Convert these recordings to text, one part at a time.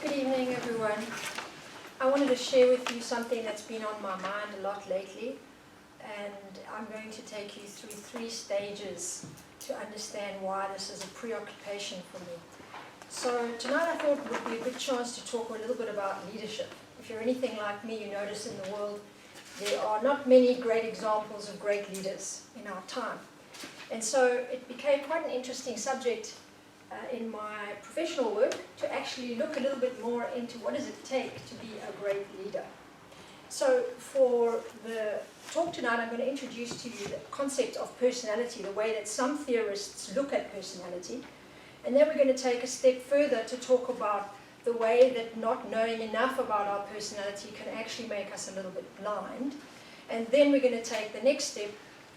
Good evening, everyone. I wanted to share with you something that's been on my mind a lot lately, and I'm going to take you through 3 stages to understand why this is a preoccupation for me. So tonight I thought it would be a good chance to talk a little bit about leadership. If you're anything like me, you notice in the world there are not many great examples of great leaders in our time. And so it became quite an interesting subject in my professional work to actually look a little bit more into what does it take to be a great leader. So for the talk tonight, I'm going to introduce to you the concept of personality, the way that some theorists look at personality. And then we're going to take a step further to talk about the way that not knowing enough about our personality can actually make us a little bit blind. And then we're going to take the next step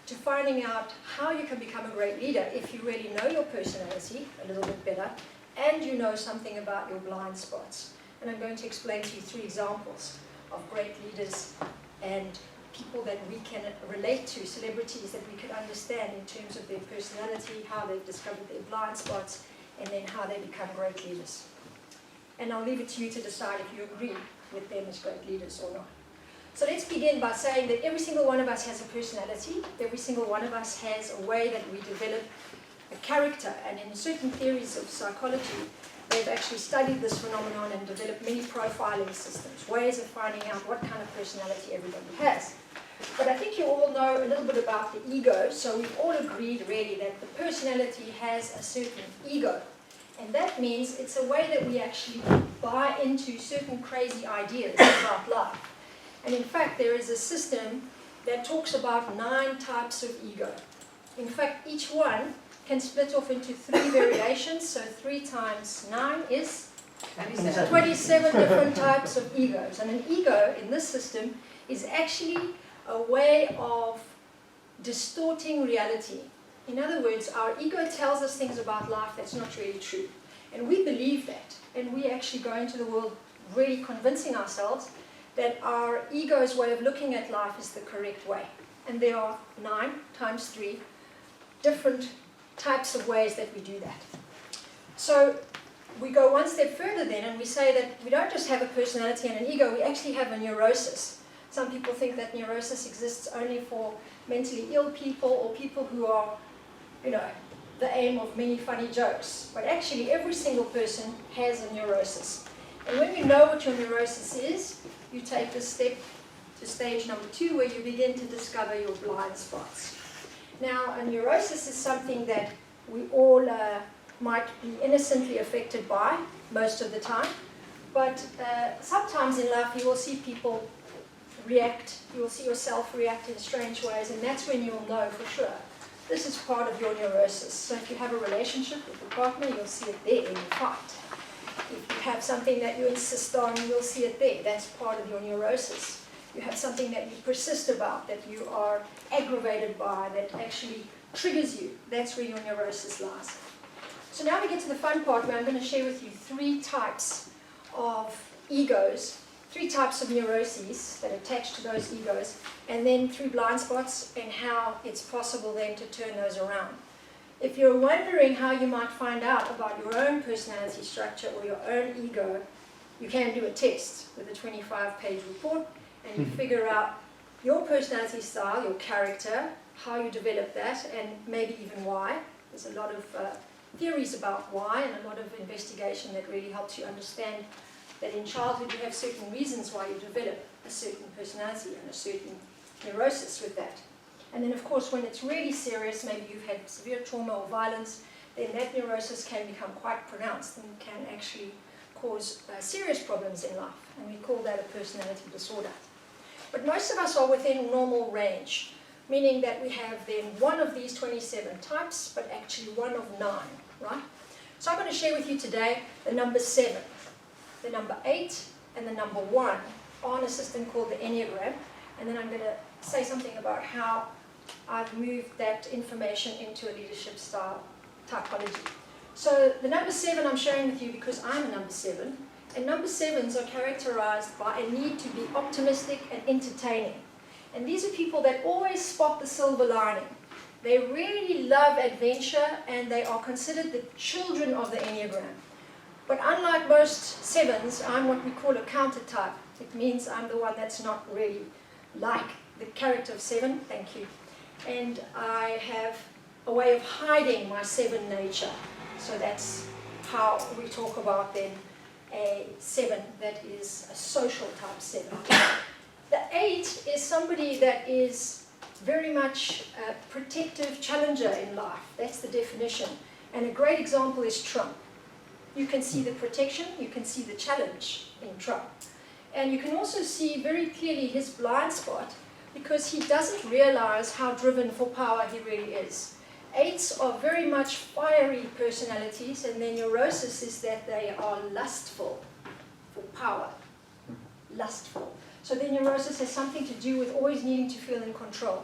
to finding out how you can become a great leader if you really know your personality a little bit better and you know something about your blind spots. And I'm going to explain to you 3 examples of great leaders and people that we can relate to, celebrities that we can understand in terms of their personality, how they've discovered their blind spots, and then how they become great leaders. And I'll leave it to you to decide if you agree with them as great leaders or not. So let's begin by saying that every single one of us has a personality. Every single one of us has a way that we develop a character. And in certain theories of psychology, they've actually studied this phenomenon and developed many profiling systems, ways of finding out what kind of personality everybody has. But I think you all know a little bit about the ego, so we've all agreed really that the personality has a certain ego. And that means it's a way that we actually buy into certain crazy ideas about life. And in fact, there is a system that talks about 9 types of ego. In fact, each one can split off into 3 variations, so 3 times 9 is 27 different types of egos. And an ego in this system is actually a way of distorting reality. In other words, our ego tells us things about life that's not really true. And we believe that. And we actually go into the world really convincing ourselves that our ego's way of looking at life is the correct way. And there are 9 times 3 different types of ways that we do that. So we go one step further then and we say that we don't just have a personality and an ego, we actually have a neurosis. Some people think that neurosis exists only for mentally ill people or people who are, the aim of many funny jokes. But actually every single person has a neurosis. And when you know what your neurosis is, you take this step to stage number 2 where you begin to discover your blind spots. Now, a neurosis is something that we all might be innocently affected by most of the time, but sometimes in life you will see people react, you will see yourself react in strange ways, and that's when you'll know for sure this is part of your neurosis. So if you have a relationship with a partner, you'll see it there in your fight. If you have something that you insist on, you'll see it there. That's part of your neurosis. You have something that you persist about, that you are aggravated by, that actually triggers you. That's where your neurosis lies. So now we get to the fun part where I'm going to share with you 3 types of egos, 3 types of neuroses that attach to those egos, and then 3 blind spots and how it's possible then to turn those around. If you're wondering how you might find out about your own personality structure or your own ego, you can do a test with a 25-page report and you figure out your personality style, your character, how you develop that, and maybe even why. There's a lot of theories about why and a lot of investigation that really helps you understand that in childhood you have certain reasons why you develop a certain personality and a certain neurosis with that. And then, of course, when it's really serious, maybe you've had severe trauma or violence, then that neurosis can become quite pronounced and can actually cause serious problems in life. And we call that a personality disorder. But most of us are within normal range, meaning that we have then one of these 27 types, but actually one of 9, right? So I'm going to share with you today the number 7, the number 8, and the number 1 on a system called the Enneagram. And then I'm going to say something about how I've moved that information into a leadership style typology. So the number 7 I'm sharing with you because I'm a number 7, and number 7s are characterized by a need to be optimistic and entertaining. And these are people that always spot the silver lining. They really love adventure and they are considered the children of the Enneagram. But unlike most 7s, I'm what we call a counter type. It means I'm the one that's not really like the character of 7, thank you. And I have a way of hiding my 7 nature. So that's how we talk about then a 7 that is a social type 7. The 8 is somebody that is very much a protective challenger in life. That's the definition. And a great example is Trump. You can see the protection, you can see the challenge in Trump. And you can also see very clearly his blind spot because he doesn't realize how driven for power he really is. 8s are very much fiery personalities, and their neurosis is that they are lustful for power. Lustful. So their neurosis has something to do with always needing to feel in control.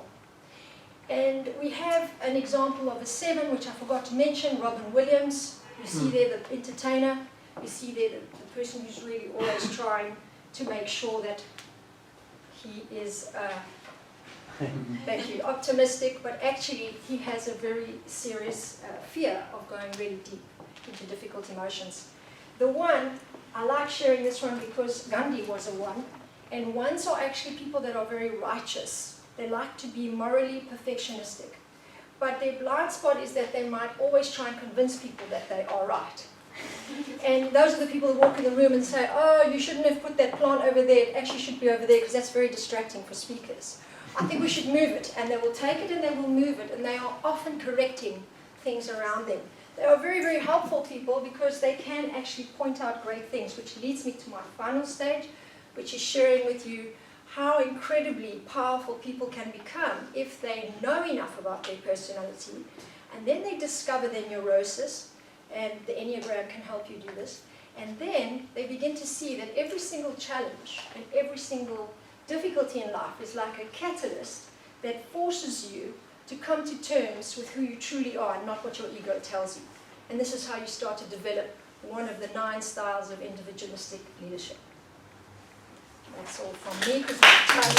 And we have an example of a 7, which I forgot to mention, Robin Williams. You see there the entertainer. You see there the person who's really always trying to make sure that he is, thank you, optimistic, but actually he has a very serious fear of going really deep into difficult emotions. The 1, I like sharing this one because Gandhi was a 1, and 1s are actually people that are very righteous. They like to be morally perfectionistic. But their blind spot is that they might always try and convince people that they are right. And those are the people who walk in the room and say, oh, you shouldn't have put that plant over there, it actually should be over there because that's very distracting for speakers. I think we should move it. And they will take it and they will move it, and they are often correcting things around them. They are very, very helpful people because they can actually point out great things, which leads me to my final stage, which is sharing with you how incredibly powerful people can become if they know enough about their personality, and then they discover their neurosis, and the Enneagram can help you do this, and then they begin to see that every single challenge and every single difficulty in life is like a catalyst that forces you to come to terms with who you truly are and not what your ego tells you. And this is how you start to develop one of the 9 styles of individualistic leadership. That's all from me because my time is